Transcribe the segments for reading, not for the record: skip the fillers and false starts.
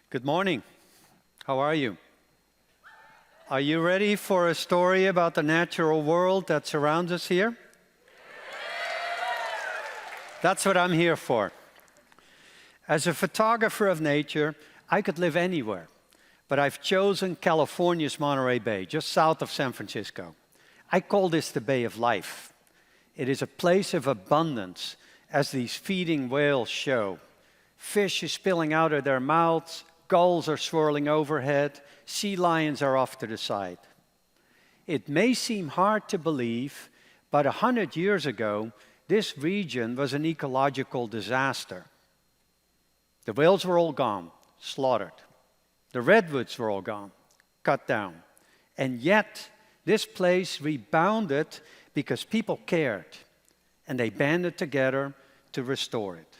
Good morning. How are you? Are you ready for a story about the natural world that surrounds us here? That's what I'm here for. As a photographer of nature, I could live anywhere, but I've chosen California's Monterey Bay, just south of San Francisco. I call this the Bay of Life. It is a place of abundance, as these feeding whales show. Fish is spilling out of their mouths, gulls are swirling overhead, sea lions are off to the side. It may seem hard to believe, but 100 years ago, this region was an ecological disaster. The whales were all gone, slaughtered. The redwoods were all gone, cut down. And yet, this place rebounded because people cared, and they banded together to restore it.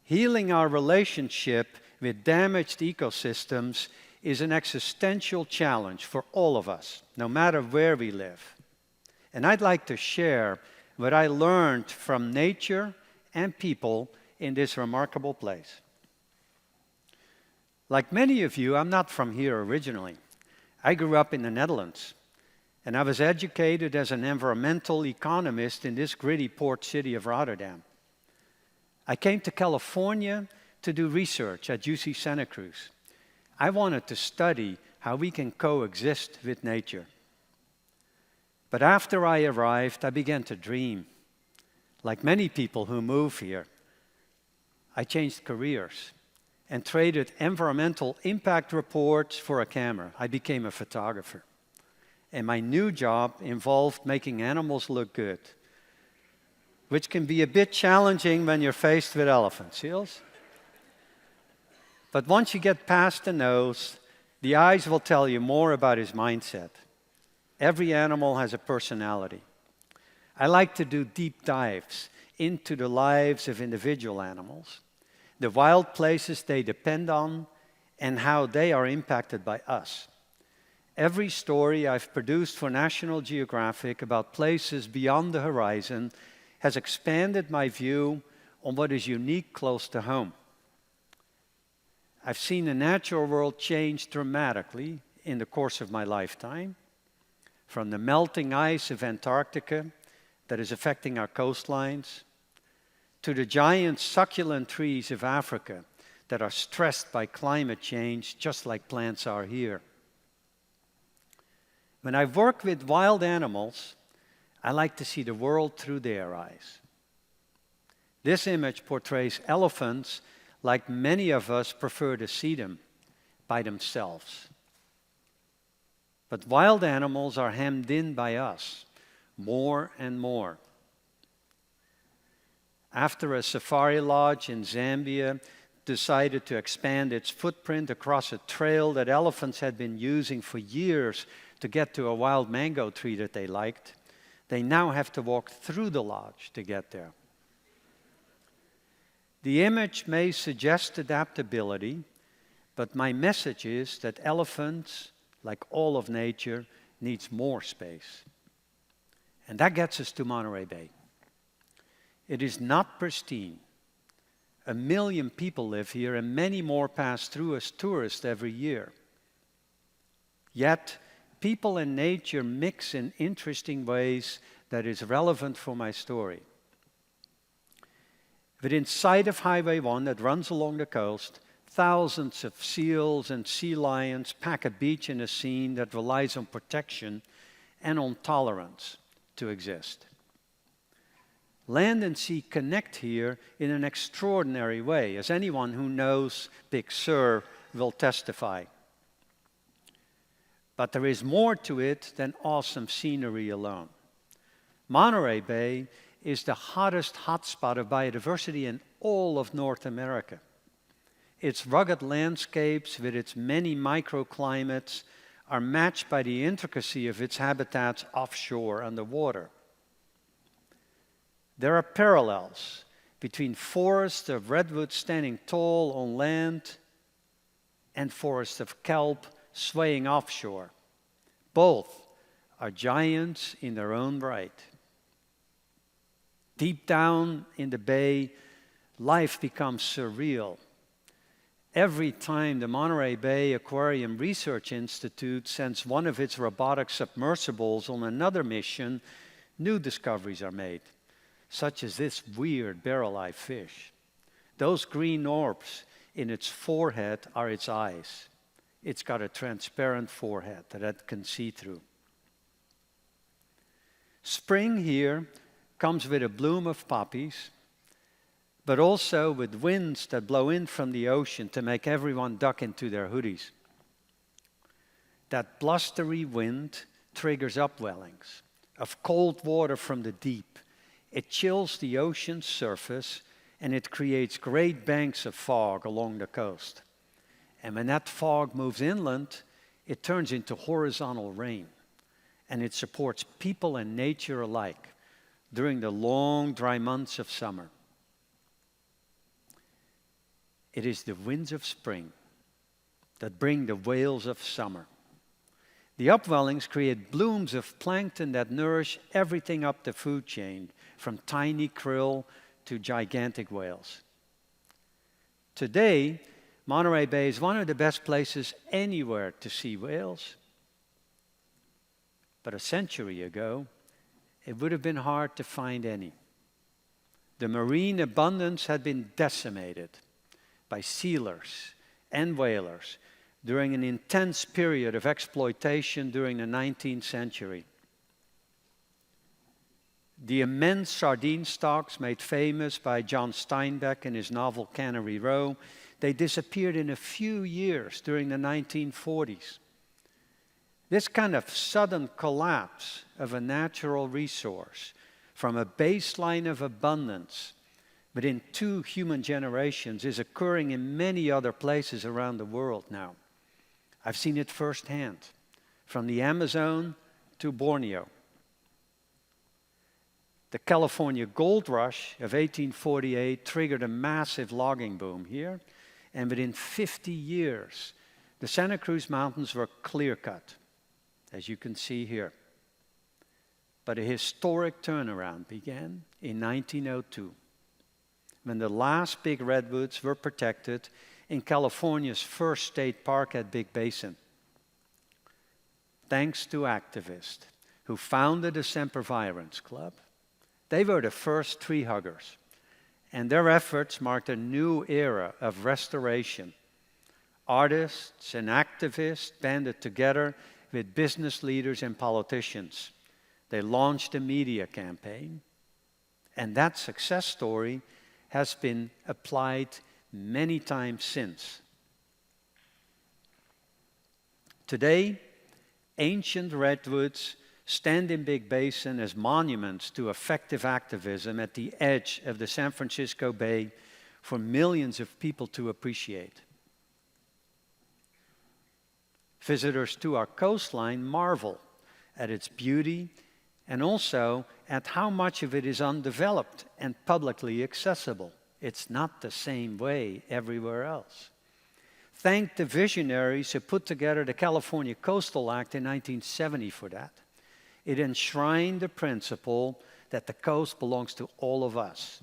Healing our relationship with damaged ecosystems is an existential challenge for all of us, no matter where we live. And I'd like to share what I learned from nature and people in this remarkable place. Like many of you, I'm not from here originally. I grew up in the Netherlands, and I was educated as an environmental economist in this gritty port city of Rotterdam. I came to California to do research at UC Santa Cruz. I wanted to study how we can coexist with nature. But after I arrived, I began to dream. Like many people who move here, I changed careers and traded environmental impact reports for a camera. I became a photographer. And my new job involved making animals look good, which can be a bit challenging when you're faced with elephant seals. But once you get past the nose, the eyes will tell you more about his mindset. Every animal has a personality. I like to do deep dives into the lives of individual animals, the wild places they depend on, and how they are impacted by us. Every story I've produced for National Geographic about places beyond the horizon has expanded my view on what is unique close to home. I've seen the natural world change dramatically in the course of my lifetime, from the melting ice of Antarctica that is affecting our coastlines, to the giant succulent trees of Africa that are stressed by climate change, just like plants are here. When I work with wild animals, I like to see the world through their eyes. This image portrays elephants like many of us prefer to see them by themselves. But wild animals are hemmed in by us more and more. After a safari lodge in Zambia decided to expand its footprint across a trail that elephants had been using for years to get to a wild mango tree that they liked, they now have to walk through the lodge to get there. The image may suggest adaptability, but my message is that elephants, like all of nature, needs more space. And that gets us to Monterey Bay. It is not pristine. 1 million people live here, and many more pass through as tourists every year. Yet, people and nature mix in interesting ways that is relevant for my story. Within sight of Highway 1 that runs along the coast, thousands of seals and sea lions pack a beach in a scene that relies on protection and on tolerance to exist. Land and sea connect here in an extraordinary way, as anyone who knows Big Sur will testify. But there is more to it than awesome scenery alone. Monterey Bay is the hottest hotspot of biodiversity in all of North America. Its rugged landscapes with its many microclimates are matched by the intricacy of its habitats offshore underwater. There are parallels between forests of redwood standing tall on land and forests of kelp swaying offshore. Both are giants in their own right. Deep down in the bay, life becomes surreal. Every time the Monterey Bay Aquarium Research Institute sends one of its robotic submersibles on another mission, new discoveries are made, such as this weird barrel-eye fish. Those green orbs in its forehead are its eyes. It's got a transparent forehead that it can see through. Spring here comes with a bloom of poppies, but also with winds that blow in from the ocean to make everyone duck into their hoodies. That blustery wind triggers upwellings of cold water from the deep. It chills the ocean's surface, and it creates great banks of fog along the coast. And when that fog moves inland, it turns into horizontal rain, and it supports people and nature alike during the long, dry months of summer. It is the winds of spring that bring the whales of summer. The upwellings create blooms of plankton that nourish everything up the food chain, from tiny krill to gigantic whales. Today, Monterey Bay is one of the best places anywhere to see whales. But a century ago, it would have been hard to find any. The marine abundance had been decimated by sealers and whalers during an intense period of exploitation during the 19th century. The immense sardine stocks made famous by John Steinbeck in his novel Cannery Row, they disappeared in a few years during the 1940s. This kind of sudden collapse of a natural resource from a baseline of abundance within 2 human generations is occurring in many other places around the world now. I've seen it firsthand, from the Amazon to Borneo. The California gold rush of 1848 triggered a massive logging boom here, and within 50 years, the Santa Cruz Mountains were clear-cut, as you can see here. But a historic turnaround began in 1902, when the last big redwoods were protected in California's first state park at Big Basin. Thanks to activists who founded the Sempervirens Club. They were the first tree huggers, and their efforts marked a new era of restoration. Artists and activists banded together with business leaders and politicians. They launched a media campaign, and that success story has been applied many times since. Today, ancient redwoods stand in Big Basin as monuments to effective activism at the edge of the San Francisco Bay for millions of people to appreciate. Visitors to our coastline marvel at its beauty and also at how much of it is undeveloped and publicly accessible. It's not the same way everywhere else. Thank the visionaries who put together the California Coastal Act in 1970 for that. It enshrined the principle that the coast belongs to all of us,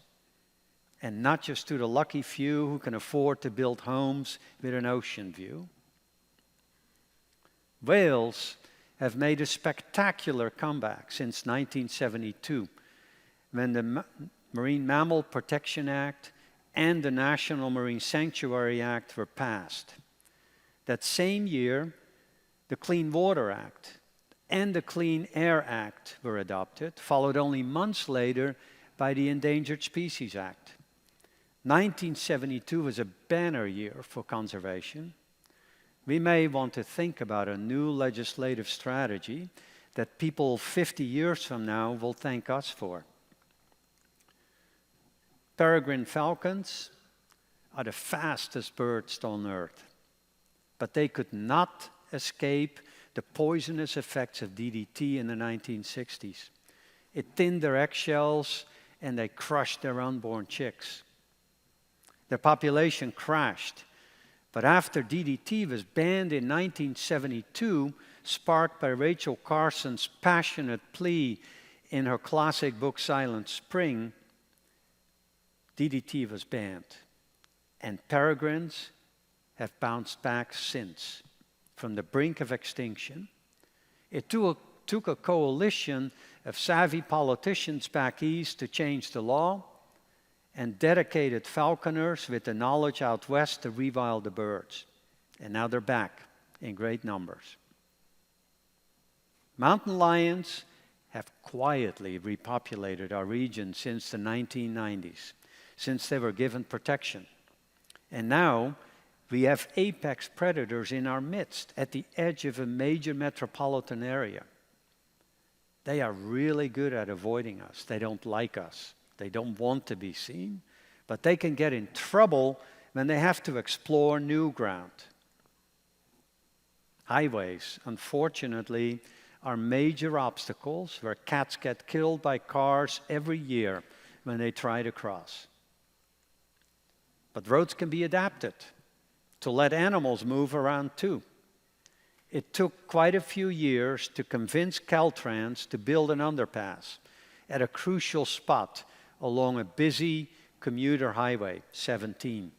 and not just to the lucky few who can afford to build homes with an ocean view. Whales have made a spectacular comeback since 1972, when the Marine Mammal Protection Act and the National Marine Sanctuary Act were passed. That same year, the Clean Water Act and the Clean Air Act were adopted, followed only months later by the Endangered Species Act. 1972 was a banner year for conservation. We may want to think about a new legislative strategy that people 50 years from now will thank us for. Peregrine falcons are the fastest birds on Earth, but they could not escape the poisonous effects of DDT in the 1960s. It thinned their eggshells and they crushed their unborn chicks. Their population crashed, but after DDT was banned in 1972, sparked by Rachel Carson's passionate plea in her classic book Silent Spring, DDT was banned, and peregrines have bounced back since from the brink of extinction. It took a coalition of savvy politicians back east to change the law, and dedicated falconers with the knowledge out west to rewild the birds. And now they're back in great numbers. Mountain lions have quietly repopulated our region since the 1990s, since they were given protection. And now we have apex predators in our midst at the edge of a major metropolitan area. They are really good at avoiding us. They don't like us. They don't want to be seen, but they can get in trouble when they have to explore new ground. Highways, unfortunately, are major obstacles where cats get killed by cars every year when they try to cross. But roads can be adapted to let animals move around too. It took quite a few years to convince Caltrans to build an underpass at a crucial spot along a busy commuter highway, 17.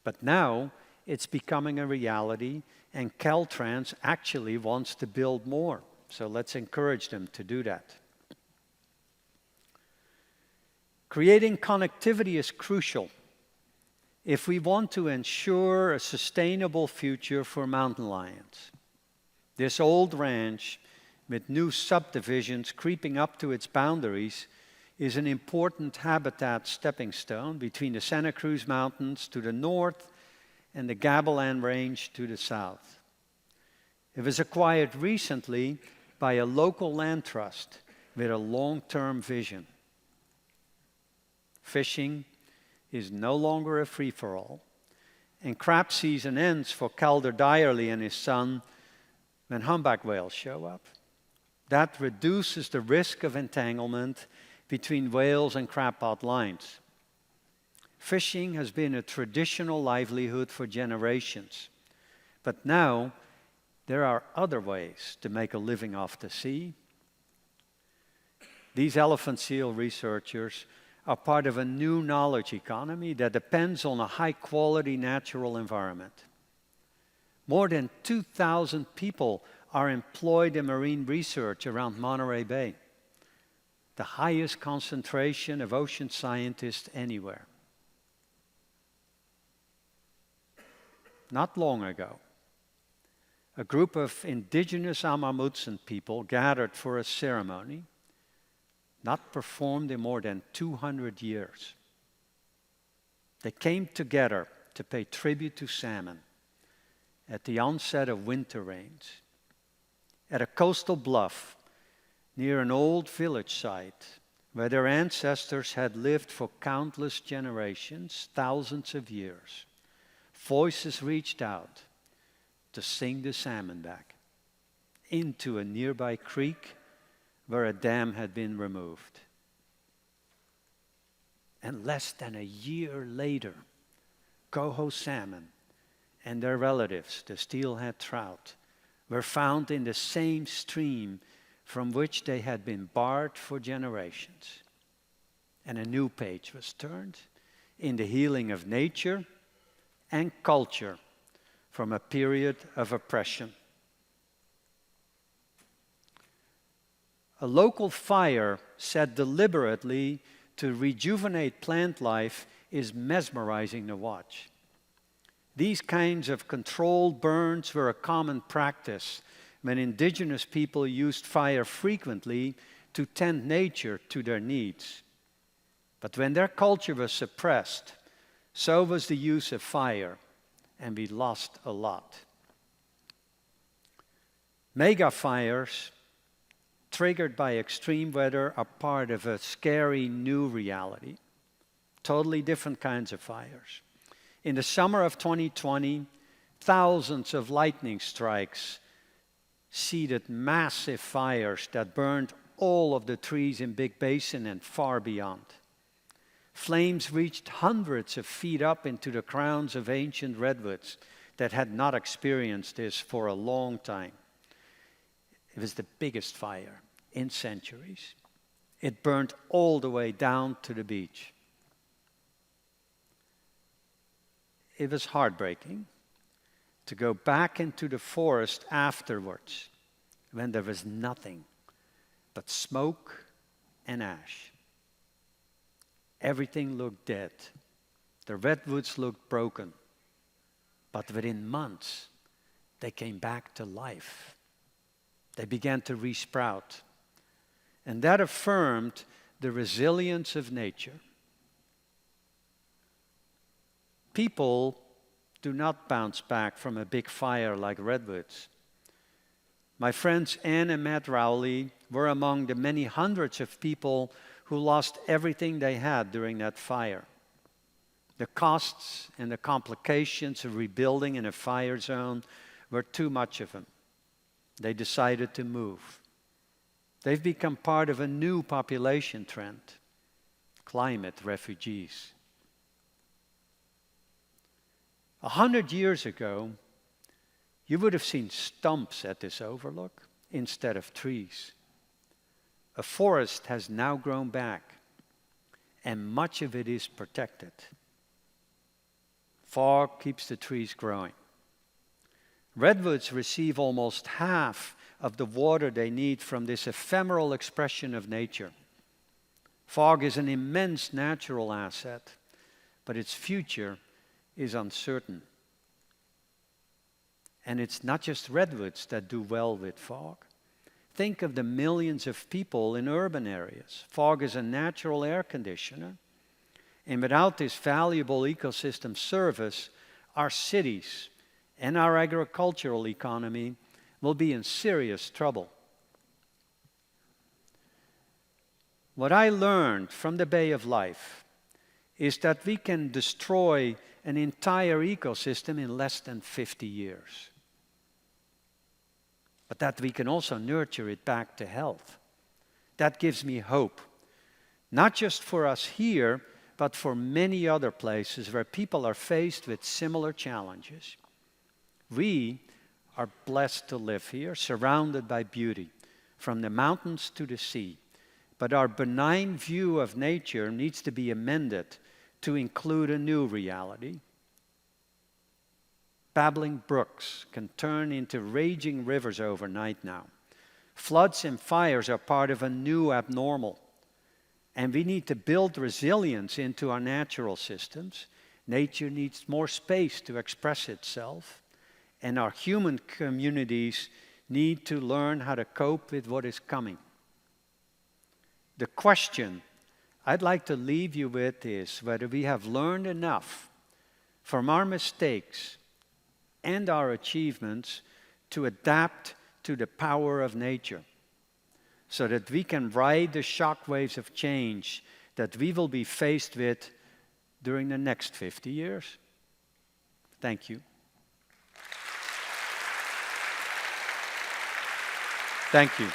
But now it's becoming a reality, and Caltrans actually wants to build more. So let's encourage them to do that. Creating connectivity is crucial if we want to ensure a sustainable future for mountain lions. This old ranch, with new subdivisions creeping up to its boundaries, is an important habitat stepping stone between the Santa Cruz Mountains to the north and the Gavilan Range to the south. It was acquired recently by a local land trust with a long-term vision. Fishing is no longer a free-for-all, and crab season ends for Calder Dyerly and his son when humpback whales show up. That reduces the risk of entanglement between whales and crab pot lines. Fishing has been a traditional livelihood for generations, but now there are other ways to make a living off the sea. These elephant seal researchers are part of a new knowledge economy that depends on a high-quality natural environment. More than 2,000 people are employed in marine research around Monterey Bay, the highest concentration of ocean scientists anywhere. Not long ago, a group of indigenous Amamutsan people gathered for a ceremony not performed in more than 200 years. They came together to pay tribute to salmon at the onset of winter rains at a coastal bluff near an old village site where their ancestors had lived for countless generations, thousands of years. Voices reached out to sing the salmon back into a nearby creek where a dam had been removed. And less than a year later, coho salmon and their relatives, the steelhead trout, were found in the same stream from which they had been barred for generations. And a new page was turned in the healing of nature and culture from a period of oppression. A local fire set deliberately to rejuvenate plant life is mesmerizing to watch. These kinds of controlled burns were a common practice when indigenous people used fire frequently to tend nature to their needs. But when their culture was suppressed, so was the use of fire, and we lost a lot. Mega fires triggered by extreme weather are part of a scary new reality. Totally different kinds of fires. In the summer of 2020, thousands of lightning strikes seeded massive fires that burned all of the trees in Big Basin and far beyond. Flames reached hundreds of feet up into the crowns of ancient redwoods that had not experienced this for a long time. It was the biggest fire in centuries. It burned all the way down to the beach. It was heartbreaking, to go back into the forest afterwards when there was nothing but smoke and ash. Everything looked dead. The redwoods looked broken. But within months, they came back to life. They began to resprout. And that affirmed the resilience of nature. People do not bounce back from a big fire like redwoods. My friends Anne and Matt Rowley were among the many hundreds of people who lost everything they had during that fire. The costs and the complications of rebuilding in a fire zone were too much of them. They decided to move. They've become part of a new population trend, climate refugees. 100 years ago, you would have seen stumps at this overlook instead of trees. A forest has now grown back, and much of it is protected. Fog keeps the trees growing. Redwoods receive almost half of the water they need from this ephemeral expression of nature. Fog is an immense natural asset, but its future is uncertain. And it's not just redwoods that do well with fog. Think of the millions of people in urban areas. Fog is a natural air conditioner. And without this valuable ecosystem service, our cities and our agricultural economy will be in serious trouble. What I learned from the Bay of Life is that we can destroy an entire ecosystem in less than 50 years. But that we can also nurture it back to health. That gives me hope, not just for us here, but for many other places where people are faced with similar challenges. We are blessed to live here, surrounded by beauty, from the mountains to the sea. But our benign view of nature needs to be amended to include a new reality. Babbling brooks can turn into raging rivers overnight now. Floods and fires are part of a new abnormal. And we need to build resilience into our natural systems. Nature needs more space to express itself. And our human communities need to learn how to cope with what is coming. The question I'd like to leave you with is whether we have learned enough from our mistakes and our achievements to adapt to the power of nature, so that we can ride the shockwaves of change that we will be faced with during the next 50 years. Thank you. Thank you.